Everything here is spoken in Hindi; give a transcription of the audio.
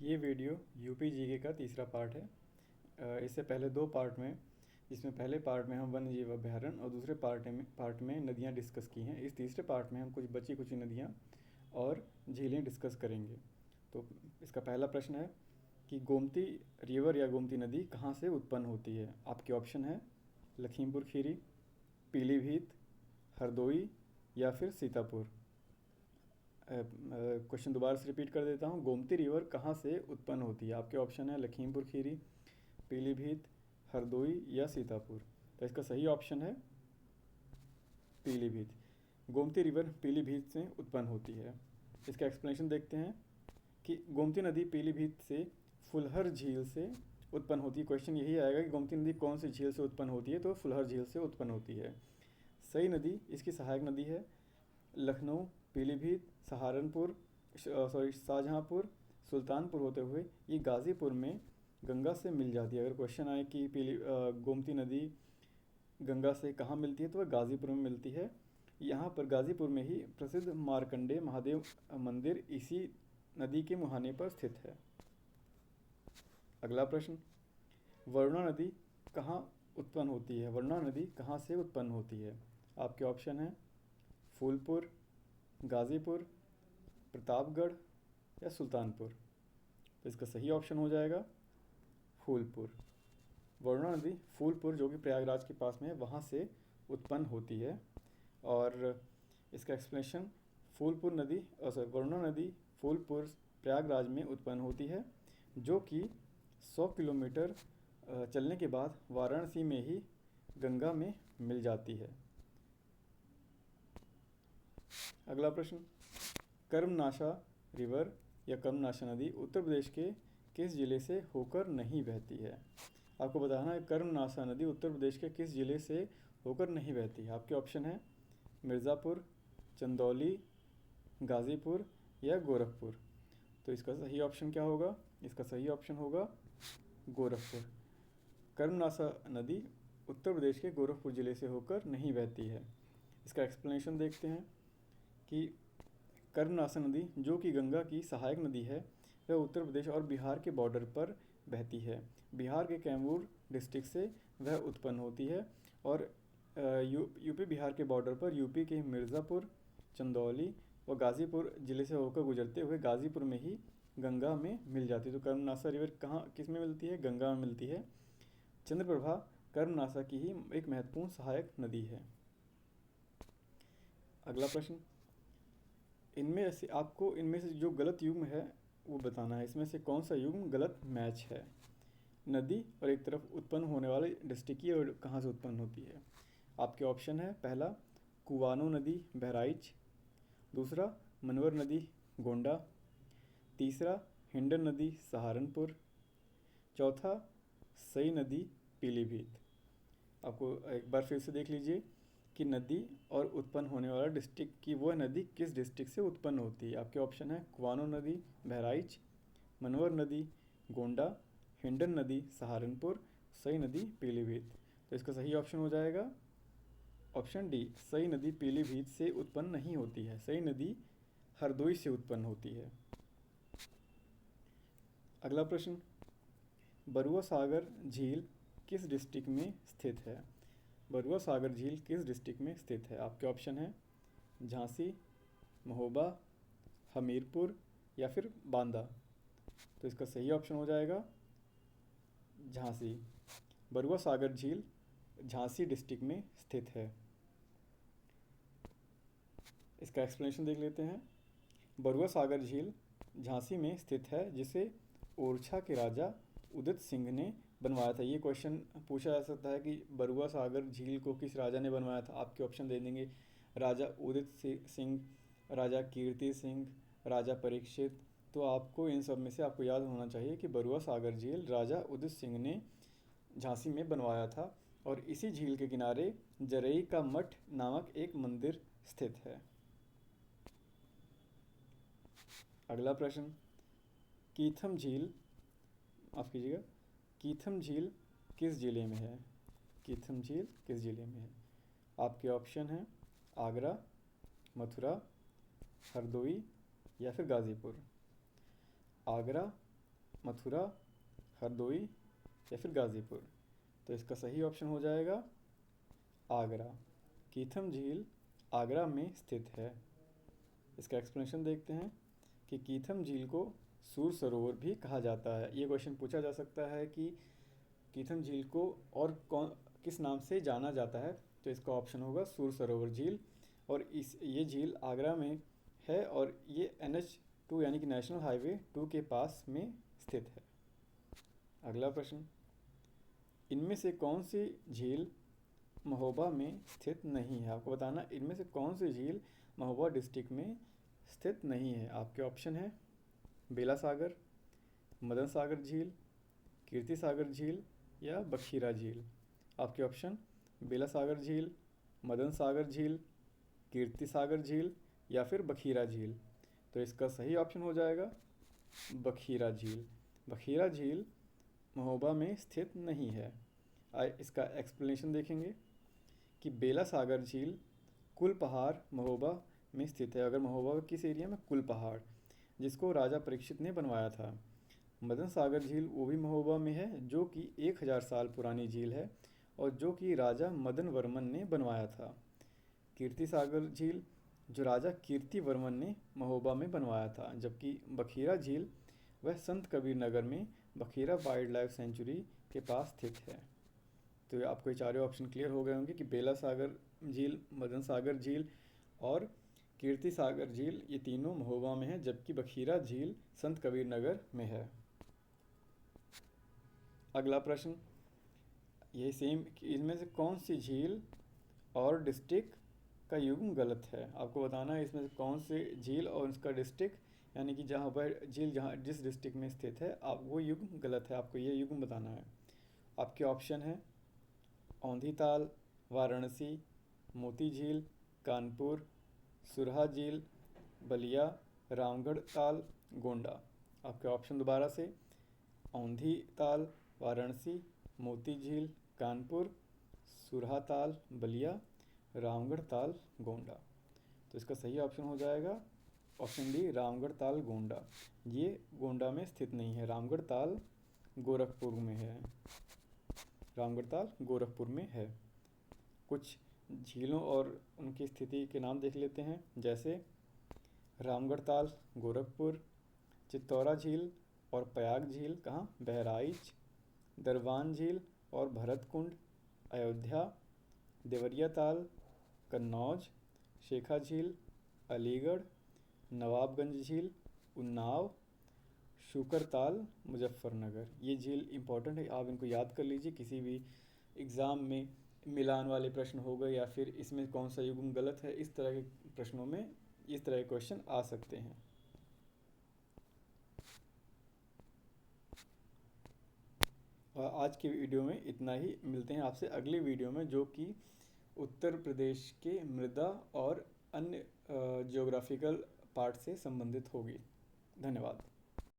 ये वीडियो यूपी जीके का तीसरा पार्ट है। इससे पहले दो पार्ट में, जिसमें पहले पार्ट में हम वन्य जीव अभ्यारण्य और दूसरे पार्ट में नदियाँ डिस्कस की हैं। इस तीसरे पार्ट में हम कुछ बची कुछ नदियाँ और झीलें डिस्कस करेंगे। तो इसका पहला प्रश्न है कि गोमती रिवर या गोमती नदी कहाँ से उत्पन्न होती है। आपके ऑप्शन है लखीमपुर खीरी, पीलीभीत, हरदोई या फिर सीतापुर। क्वेश्चन दोबारा से रिपीट कर देता हूँ। गोमती रिवर कहाँ से उत्पन्न होती है। आपके ऑप्शन है लखीमपुर खीरी, पीलीभीत, हरदोई या सीतापुर। तो इसका सही ऑप्शन है पीलीभीत। गोमती रिवर पीलीभीत से उत्पन्न होती है। इसका एक्सप्लेनेशन देखते हैं कि गोमती नदी पीलीभीत से फुलहर झील से उत्पन्न होती है। क्वेश्चन यही आएगा कि गोमती नदी कौन सी झील से उत्पन्न होती है, तो फुलहर झील से उत्पन्न होती है। सई नदी इसकी सहायक नदी है। लखनऊ, पीलीभीत, सहारनपुर, शाहजहाँपुर, सुल्तानपुर होते हुए ये गाज़ीपुर में गंगा से मिल जाती है। अगर क्वेश्चन आए कि गोमती नदी गंगा से कहाँ मिलती है, तो वह गाज़ीपुर में मिलती है। यहाँ पर गाज़ीपुर में ही प्रसिद्ध मार्कंडेय महादेव मंदिर इसी नदी के मुहाने पर स्थित है। अगला प्रश्न, वरुणा नदी कहाँ उत्पन्न होती है। वरुणा नदी कहाँ से उत्पन्न होती है। आपके ऑप्शन हैं फूलपुर, गाज़ीपुर, प्रतापगढ़ या सुल्तानपुर। तो इसका सही ऑप्शन हो जाएगा फूलपुर। वरुणा नदी फूलपुर, जो कि प्रयागराज के पास में है, वहाँ से उत्पन्न होती है। और इसका एक्सप्लेनेशन, फूलपुर नदी वरुणा नदी फूलपुर प्रयागराज में उत्पन्न होती है, जो कि 100 किलोमीटर चलने के बाद वाराणसी में ही गंगा में मिल जाती है। अगला प्रश्न, कर्मनाशा रिवर या कर्मनाशा नदी उत्तर प्रदेश के किस जिले से होकर नहीं बहती है। आपको बताना है कर्मनाशा नदी उत्तर प्रदेश के किस जिले से होकर नहीं बहती है। आपके ऑप्शन है मिर्ज़ापुर, चंदौली, गाज़ीपुर या गोरखपुर। तो इसका सही ऑप्शन क्या होगा। इसका सही ऑप्शन होगा गोरखपुर। कर्मनाशा नदी उत्तर प्रदेश के गोरखपुर ज़िले से होकर नहीं बहती है। इसका एक्सप्लेनेशन देखते हैं कि कर्मनाशा नदी, जो कि गंगा की सहायक नदी है, वह उत्तर प्रदेश और बिहार के बॉर्डर पर बहती है। बिहार के कैमूर डिस्ट्रिक्ट से वह उत्पन्न होती है और यूपी बिहार के बॉर्डर पर यूपी के मिर्ज़ापुर, चंदौली और गाज़ीपुर ज़िले से होकर गुजरते हुए गाज़ीपुर में ही गंगा में मिल जाती है। तो कर्मनाशा रिवर कहाँ किस में मिलती है, गंगा में मिलती है। चंद्रप्रभा कर्मनाशा की ही एक महत्वपूर्ण सहायक नदी है। अगला प्रश्न, इनमें से आपको इनमें से जो गलत युग्म है वो बताना है। इसमें से कौन सा युग्म गलत मैच है। नदी और एक तरफ उत्पन्न होने वाले डिस्ट्रिक्ट की और कहाँ से उत्पन्न होती है। आपके ऑप्शन है पहला कुवानो नदी बहराइच, दूसरा मनवर नदी गोंडा, तीसरा हिंडन नदी सहारनपुर, चौथा सई नदी पीलीभीत। आपको एक बार फिर से देख लीजिए कि नदी और उत्पन्न होने वाला डिस्ट्रिक्ट की वह नदी किस डिस्ट्रिक्ट से उत्पन्न होती है। आपके ऑप्शन है कुवानो नदी बहराइच, मनवर नदी गोंडा, हिंडन नदी सहारनपुर, सई नदी पीलीभीत। तो इसका सही ऑप्शन हो जाएगा ऑप्शन डी, सई नदी पीलीभीत से उत्पन्न नहीं होती है। सई नदी हरदोई से उत्पन्न होती है। अगला प्रश्न, बरुआ सागर झील किस डिस्ट्रिक्ट में स्थित है। बरुआ सागर झील किस डिस्ट्रिक्ट में स्थित है। आपके ऑप्शन है झांसी, महोबा, हमीरपुर या फिर बांदा। तो इसका सही ऑप्शन हो जाएगा झांसी। बरुआ सागर झील झांसी डिस्ट्रिक्ट में स्थित है। इसका एक्सप्लेनेशन देख लेते हैं। बरुआ सागर झील झांसी में स्थित है, जिसे ओरछा के राजा उदित सिंह ने बनवाया था। ये क्वेश्चन पूछा जा सकता है कि बरुआ सागर झील को किस राजा ने बनवाया था। आपके ऑप्शन दे देंगे राजा उदित सिंह, राजा कीर्ति सिंह, राजा परीक्षित। तो आपको इन सब में से आपको याद होना चाहिए कि बरुआ सागर झील राजा उदित सिंह ने झांसी में बनवाया था और इसी झील के किनारे जरई का मठ नामक एक मंदिर स्थित है। अगला प्रश्न, कीथम झील माफ़ कीजिएगा कीथम झील किस ज़िले में है। कीथम झील किस ज़िले में है। आपके ऑप्शन हैं आगरा, मथुरा, हरदोई या फिर गाज़ीपुर। आगरा, मथुरा, हरदोई या फिर गाज़ीपुर। तो इसका सही ऑप्शन हो जाएगा आगरा। कीथम झील आगरा में स्थित है। इसका एक्सप्लेनेशन देखते हैं कि कीथम झील को सूर सरोवर भी कहा जाता है। ये क्वेश्चन पूछा जा सकता है कि कीथम झील को और किस नाम से जाना जाता है, तो इसका ऑप्शन होगा सूर सरोवर झील। और ये झील आगरा में है और ये NH2 यानी कि नेशनल हाईवे 2 के पास में स्थित है। अगला प्रश्न, इनमें से कौन सी झील महोबा में स्थित नहीं है? आपको बताना इनमें से कौन सी झील महोबा डिस्ट्रिक्ट में स्थित नहीं है। आपके ऑप्शन है बेला सागर, मदन सागर झील, कीर्ति सागर झील या बखीरा झील। आपके ऑप्शन बेला सागर झील, मदन सागर झील, कीर्ति सागर झील या फिर बखीरा झील। तो इसका सही ऑप्शन हो जाएगा बखीरा झील। बखीरा झील महोबा में स्थित नहीं है। इसका एक्सप्लेनेशन देखेंगे कि बेला सागर झील कुल पहाड़ महोबा में स्थित है। अगर महोबा किस एरिया में? कुल पहाड़, जिसको राजा परीक्षित ने बनवाया था। मदन सागर झील वो भी महोबा में है, जो कि 1000 साल पुरानी झील है और जो कि राजा मदन वर्मन ने बनवाया था। कीर्ति सागर झील जो राजा कीर्ति वर्मन ने महोबा में बनवाया था, जबकि बखीरा झील वह संत कबीर नगर में बखीरा वाइल्ड लाइफ सेंचुरी के पास स्थित है। तो आपको ये चारों ऑप्शन क्लियर हो गए होंगे कि बेला सागर झील, मदन सागर झील और कीर्ति सागर झील ये तीनों महोबा में है, जबकि बखीरा झील संत कबीर नगर में है। अगला प्रश्न, यही सेम, इनमें से कौन सी झील और डिस्ट्रिक्ट का युग्म गलत है? आपको बताना है इसमें से कौन से झील और उसका डिस्ट्रिक्ट यानी कि जहाँ पर झील जहाँ जिस डिस्ट्रिक्ट में स्थित है आप वो युग्म गलत है। आपको ये युग्म बताना है। आपके ऑप्शन है औंधी ताल, वाराणसी, मोती झील, कानपुर, सुरहा झील, बलिया, रामगढ़ ताल, गोंडा। आपके ऑप्शन दोबारा से औंधी ताल, वाराणसी, मोती झील, कानपुर, सुरहा ताल, बलिया, रामगढ़ ताल, गोंडा। तो इसका सही ऑप्शन हो जाएगा ऑप्शन डी रामगढ़ ताल, गोंडा। ये गोंडा में स्थित नहीं है, रामगढ़ ताल गोरखपुर में है। रामगढ़ ताल गोरखपुर में है। कुछ झीलों और उनकी स्थिति के नाम देख लेते हैं, जैसे रामगढ़ ताल गोरखपुर, चित्तौरा झील और प्रयाग झील कहाँ? बहराइच, दरबान झील और भरतकुंड अयोध्या, देवरिया ताल कन्नौज, शेखा झील अलीगढ़, नवाबगंज झील उन्नाव, शुकर ताल मुजफ्फरनगर। ये झील इंपॉर्टेंट है, आप इनको याद कर लीजिए। किसी भी एग्ज़ाम में मिलान वाले प्रश्न हो गए या फिर इसमें कौन सा युग्म गलत है, इस तरह के प्रश्नों में इस तरह के क्वेश्चन आ सकते हैं। और आज के वीडियो में इतना ही। मिलते हैं आपसे अगले वीडियो में, जो कि उत्तर प्रदेश के मृदा और अन्य ज्योग्राफिकल पार्ट से संबंधित होगी। धन्यवाद।